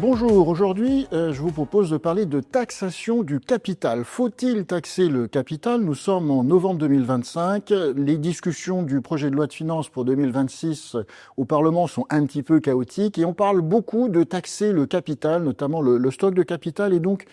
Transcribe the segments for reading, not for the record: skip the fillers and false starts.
Bonjour, aujourd'hui je vous propose de parler de taxation du capital. Faut-il taxer le capital? Nous sommes en novembre 2025. Les discussions du projet de loi de finances pour 2026 au Parlement sont un petit peu chaotiques et on parle beaucoup de taxer le capital, notamment le stock de capital. Et donc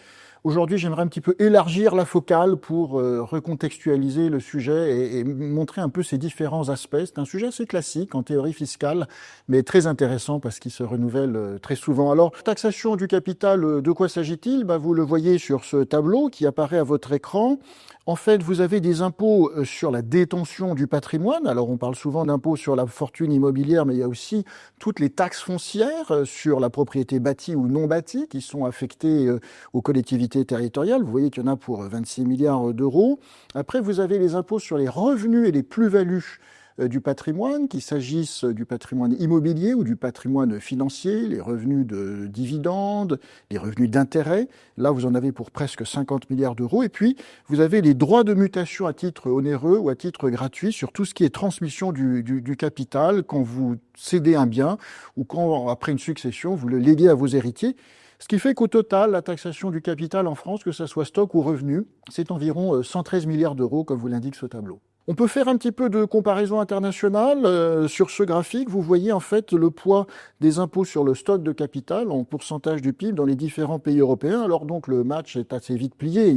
aujourd'hui j'aimerais un petit peu élargir la focale pour recontextualiser le sujet et montrer un peu ses différents aspects. C'est un sujet assez classique en théorie fiscale, mais très intéressant parce qu'il se renouvelle très souvent. Alors, taxation du capital, de quoi s'agit-il? Vous le voyez sur ce tableau qui apparaît à votre écran. En fait, vous avez des impôts sur la détention du patrimoine. Alors, on parle souvent d'impôts sur la fortune immobilière, mais il y a aussi toutes les taxes foncières sur la propriété bâtie ou non bâtie qui sont affectées aux collectivités territoriales. Vous voyez qu'il y en a pour 26 milliards d'euros. Après, vous avez les impôts sur les revenus et les plus-values du patrimoine, qu'il s'agisse du patrimoine immobilier ou du patrimoine financier, les revenus de dividendes, les revenus d'intérêt. Là, vous en avez pour presque 50 milliards d'euros. Et puis, vous avez les droits de mutation à titre onéreux ou à titre gratuit sur tout ce qui est transmission du capital quand vous cédez un bien ou quand, après une succession, vous le léguez à vos héritiers. Ce qui fait qu'au total, la taxation du capital en France, que ce soit stock ou revenu, c'est environ 113 milliards d'euros, comme vous l'indique ce tableau. On peut faire un petit peu de comparaison internationale. Sur ce graphique, vous voyez en fait le poids des impôts sur le stock de capital en pourcentage du PIB dans les différents pays européens. Alors donc le match est assez vite plié.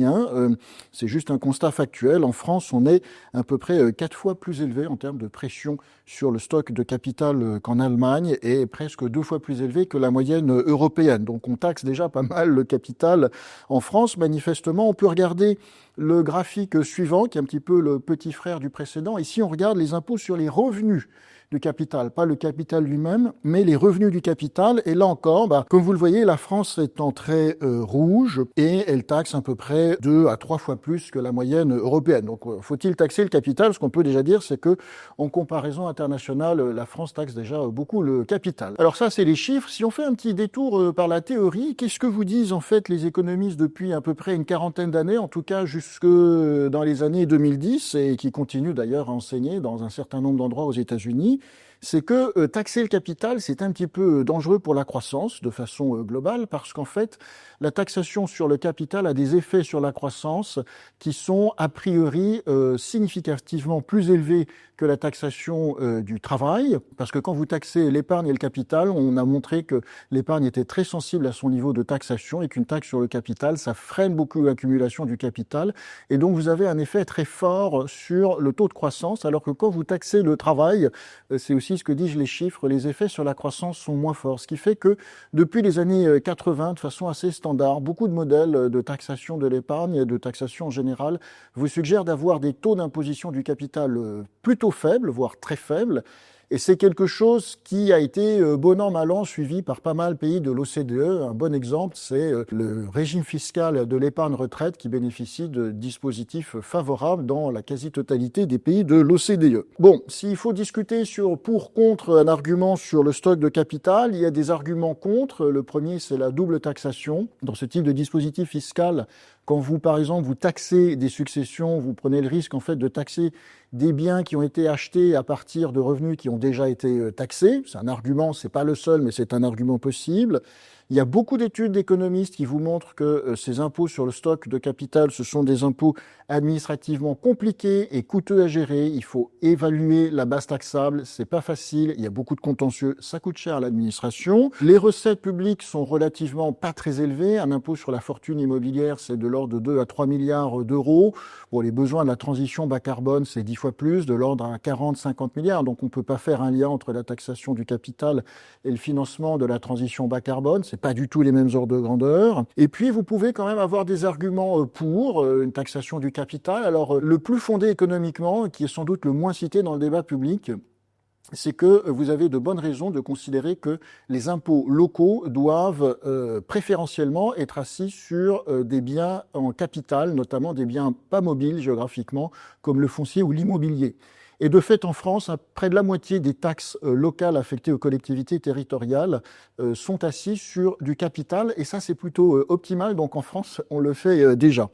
C'est juste un constat factuel. En France, on est à peu près 4 fois plus élevé en termes de pression sur le stock de capital qu'en Allemagne et presque 2 fois plus élevé que la moyenne européenne. Donc on taxe déjà pas mal le capital en France. Manifestement, on peut regarder le graphique suivant, qui est un petit peu le petit frère du précédent. Ici, on regarde les impôts sur les revenus du capital, pas le capital lui-même, mais les revenus du capital. Et là encore, comme vous le voyez, la France est en trait rouge et elle taxe à peu près 2 à 3 fois plus que la moyenne européenne. Donc, faut-il taxer le capital? Ce qu'on peut déjà dire, c'est que, en comparaison internationale, la France taxe déjà beaucoup le capital. Alors ça, c'est les chiffres. Si on fait un petit détour par la théorie, qu'est-ce que vous disent en fait les économistes depuis à peu près une quarantaine d'années, en tout cas jusque dans les années 2010, et qui continuent d'ailleurs à enseigner dans un certain nombre d'endroits aux États-Unis? C'est que taxer le capital, c'est un petit peu dangereux pour la croissance de façon globale, parce qu'en fait, la taxation sur le capital a des effets sur la croissance qui sont a priori significativement plus élevés que la taxation du travail, parce que quand vous taxez l'épargne et le capital, on a montré que l'épargne était très sensible à son niveau de taxation et qu'une taxe sur le capital, ça freine beaucoup l'accumulation du capital, et donc vous avez un effet très fort sur le taux de croissance, alors que quand vous taxez le travail, c'est aussi ce que disent les chiffres, les effets sur la croissance sont moins forts. Ce qui fait que depuis les années 80, de façon assez standard, beaucoup de modèles de taxation de l'épargne et de taxation en général vous suggèrent d'avoir des taux d'imposition du capital plutôt faibles, voire très faibles. Et c'est quelque chose qui a été bon an, mal an suivi par pas mal de pays de l'OCDE. Un bon exemple, c'est le régime fiscal de l'épargne retraite qui bénéficie de dispositifs favorables dans la quasi-totalité des pays de l'OCDE. Bon, s'il faut discuter sur pour, contre un argument sur le stock de capital, il y a des arguments contre. Le premier, c'est la double taxation. Dans ce type de dispositif fiscal, quand vous, par exemple, vous taxez des successions, vous prenez le risque, en fait, de taxer des biens qui ont été achetés à partir de revenus qui ont déjà été taxés. C'est un argument, c'est pas le seul, mais c'est un argument possible. Il y a beaucoup d'études d'économistes qui vous montrent que ces impôts sur le stock de capital, ce sont des impôts administrativement compliqués et coûteux à gérer. Il faut évaluer la base taxable, c'est pas facile, il y a beaucoup de contentieux, ça coûte cher à l'administration. Les recettes publiques sont relativement pas très élevées. Un impôt sur la fortune immobilière, c'est de l'ordre de 2 à 3 milliards d'euros. Pour les besoins de la transition bas carbone, c'est 10 fois plus, de l'ordre à 40-50 milliards. Donc on peut pas faire un lien entre la taxation du capital et le financement de la transition bas carbone. C'est pas du tout les mêmes ordres de grandeur. Et puis, vous pouvez quand même avoir des arguments pour une taxation du capital. Alors, le plus fondé économiquement, qui est sans doute le moins cité dans le débat public, c'est que vous avez de bonnes raisons de considérer que les impôts locaux doivent préférentiellement être assis sur des biens en capital, notamment des biens pas mobiles géographiquement, comme le foncier ou l'immobilier. Et de fait, en France, près de la moitié des taxes locales affectées aux collectivités territoriales sont assises sur du capital. Et ça, c'est plutôt optimal. Donc en France, on le fait déjà.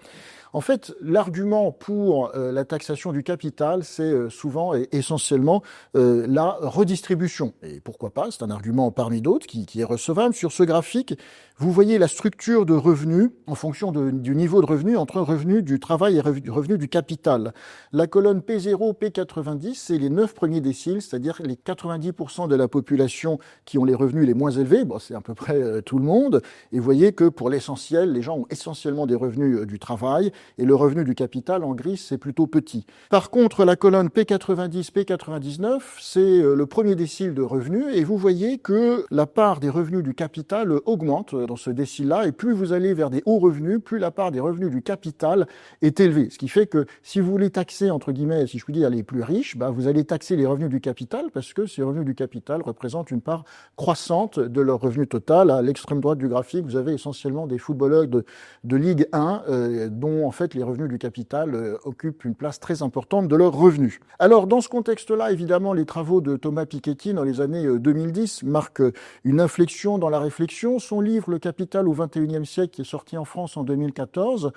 En fait, l'argument pour la taxation du capital, c'est souvent et essentiellement la redistribution. Et pourquoi pas, c'est un argument parmi d'autres qui est recevable. Sur ce graphique, vous voyez la structure de revenus en fonction du niveau de revenu entre revenus du travail et revenus du capital. La colonne P0, P90, c'est les 9 premiers déciles, c'est-à-dire les 90% de la population qui ont les revenus les moins élevés. Bon, c'est à peu près tout le monde. Et vous voyez que pour l'essentiel, les gens ont essentiellement des revenus du travail et le revenu du capital en gris, c'est plutôt petit. Par contre, la colonne P90, P99, c'est le premier décile de revenus et vous voyez que la part des revenus du capital augmente dans ce décile-là et plus vous allez vers des hauts revenus, plus la part des revenus du capital est élevée. Ce qui fait que si vous voulez taxer, entre guillemets, si je puis dire, les plus riches, vous allez taxer les revenus du capital parce que ces revenus du capital représentent une part croissante de leur revenu total. À l'extrême droite du graphique, vous avez essentiellement des footballeurs de Ligue 1 dont en fait les revenus du capital occupent une place très importante de leurs revenus. Alors dans ce contexte-là, évidemment, les travaux de Thomas Piketty dans les années 2010 marquent une inflexion dans la réflexion. Son livre Le capital au XXIe siècle, qui est sorti en France en 2014,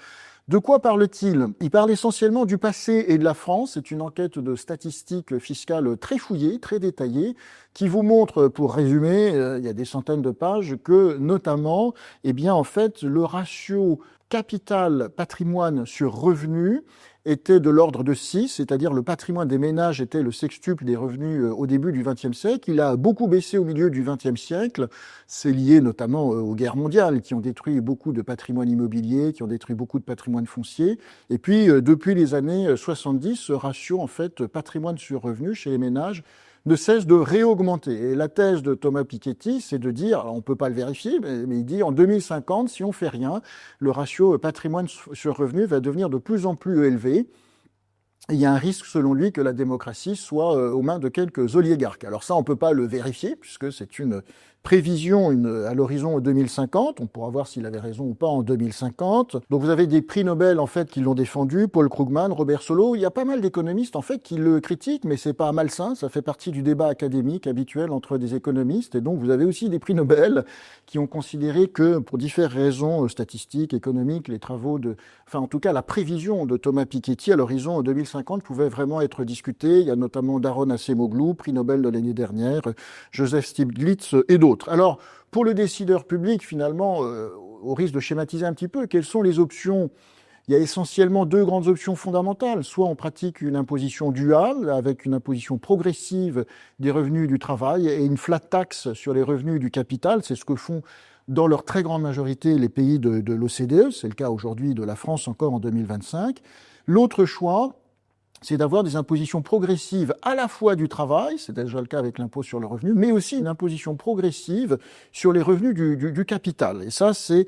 de quoi parle-t-il? Il parle essentiellement du passé et de la France. C'est une enquête de statistiques fiscales très fouillée, très détaillée, qui vous montre, pour résumer, il y a des centaines de pages, que notamment, en fait, le ratio capital-patrimoine sur revenu était de l'ordre de 6, c'est-à-dire le patrimoine des ménages était le sextuple des revenus au début du XXe siècle. Il a beaucoup baissé au milieu du XXe siècle. C'est lié notamment aux guerres mondiales qui ont détruit beaucoup de patrimoine immobilier, qui ont détruit beaucoup de patrimoine foncier. Et puis, depuis les années 70, ce ratio, en fait, patrimoine sur revenu chez les ménages ne cesse de réaugmenter. Et la thèse de Thomas Piketty, c'est de dire, alors on ne peut pas le vérifier, mais il dit en 2050, si on fait rien, le ratio patrimoine sur revenu va devenir de plus en plus élevé. Et il y a un risque, selon lui, que la démocratie soit aux mains de quelques oligarques. Alors ça, on ne peut pas le vérifier, puisque c'est une prévision à l'horizon 2050. On pourra voir s'il avait raison ou pas en 2050. Donc vous avez des prix Nobel, en fait, qui l'ont défendu. Paul Krugman, Robert Solow. Il y a pas mal d'économistes, en fait, qui le critiquent, mais c'est pas malsain. Ça fait partie du débat académique habituel entre des économistes. Et donc vous avez aussi des prix Nobel qui ont considéré que, pour différentes raisons statistiques, économiques, les travaux en tout cas, la prévision de Thomas Piketty à l'horizon 2050 pouvait vraiment être discutée. Il y a notamment Daron Acemoglu, prix Nobel de l'année dernière, Joseph Stiglitz et d'autres. Alors, pour le décideur public, finalement, au risque de schématiser un petit peu, quelles sont les options? Il y a essentiellement deux grandes options fondamentales. Soit on pratique une imposition duale, avec une imposition progressive des revenus du travail et une flat tax sur les revenus du capital. C'est ce que font dans leur très grande majorité les pays de l'OCDE. C'est le cas aujourd'hui de la France encore en 2025. L'autre choix, c'est d'avoir des impositions progressives à la fois du travail, c'est déjà le cas avec l'impôt sur le revenu, mais aussi une imposition progressive sur les revenus du capital. Et ça, c'est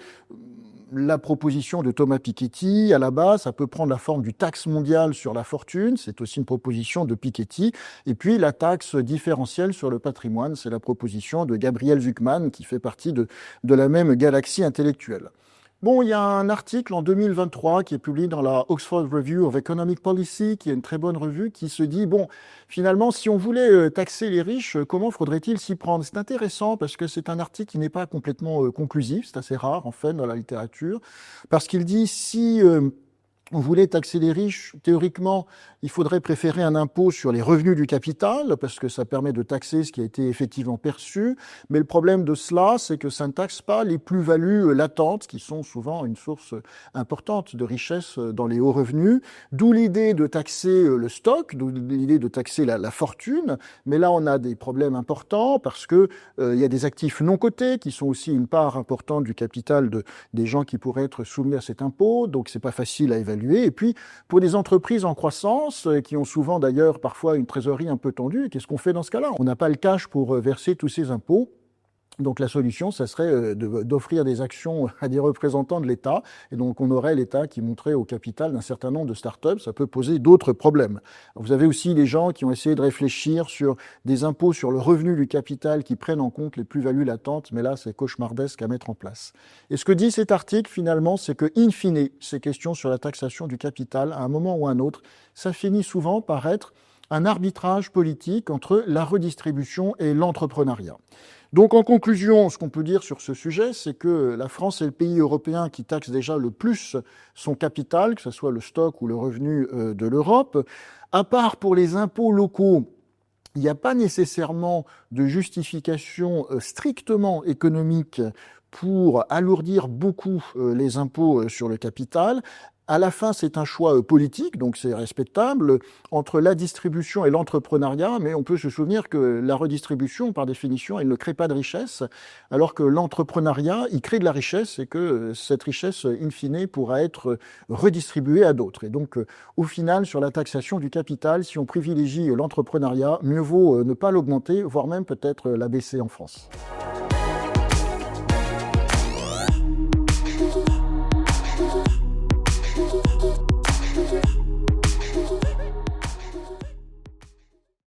la proposition de Thomas Piketty. À la base, ça peut prendre la forme du taxe mondiale sur la fortune, c'est aussi une proposition de Piketty. Et puis la taxe différentielle sur le patrimoine, c'est la proposition de Gabriel Zucman, qui fait partie de la même galaxie intellectuelle. Bon, il y a un article en 2023 qui est publié dans la Oxford Review of Economic Policy, qui est une très bonne revue, qui se dit, bon, finalement, si on voulait taxer les riches, comment faudrait-il s'y prendre? C'est intéressant parce que c'est un article qui n'est pas complètement conclusif, c'est assez rare, en fait, dans la littérature, parce qu'il dit, si on voulait taxer les riches, théoriquement, il faudrait préférer un impôt sur les revenus du capital, parce que ça permet de taxer ce qui a été effectivement perçu. Mais le problème de cela, c'est que ça ne taxe pas les plus-values latentes, qui sont souvent une source importante de richesse dans les hauts revenus. D'où l'idée de taxer le stock, d'où l'idée de taxer la fortune. Mais là, on a des problèmes importants, parce que il y a des actifs non cotés, qui sont aussi une part importante du capital des gens qui pourraient être soumis à cet impôt. Donc, c'est pas facile à évaluer. Et puis, pour des entreprises en croissance, qui ont souvent d'ailleurs parfois une trésorerie un peu tendue, qu'est-ce qu'on fait dans ce cas-là? On n'a pas le cash pour verser tous ces impôts. Donc la solution, ça serait d'offrir des actions à des représentants de l'État. Et donc on aurait l'État qui monterait au capital d'un certain nombre de startups. Ça peut poser d'autres problèmes. Vous avez aussi des gens qui ont essayé de réfléchir sur des impôts sur le revenu du capital qui prennent en compte les plus-values latentes. Mais là, c'est cauchemardesque à mettre en place. Et ce que dit cet article, finalement, c'est que, in fine, ces questions sur la taxation du capital, à un moment ou à un autre, ça finit souvent par être un arbitrage politique entre la redistribution et l'entrepreneuriat. Donc en conclusion, ce qu'on peut dire sur ce sujet, c'est que la France est le pays européen qui taxe déjà le plus son capital, que ce soit le stock ou le revenu de l'Europe. À part pour les impôts locaux, il n'y a pas nécessairement de justification strictement économique pour alourdir beaucoup les impôts sur le capital. À la fin, c'est un choix politique, donc c'est respectable, entre la distribution et l'entrepreneuriat, mais on peut se souvenir que la redistribution, par définition, elle ne crée pas de richesse, alors que l'entrepreneuriat, il crée de la richesse et que cette richesse, in fine, pourra être redistribuée à d'autres. Et donc, au final, sur la taxation du capital, si on privilégie l'entrepreneuriat, mieux vaut ne pas l'augmenter, voire même peut-être l'abaisser en France.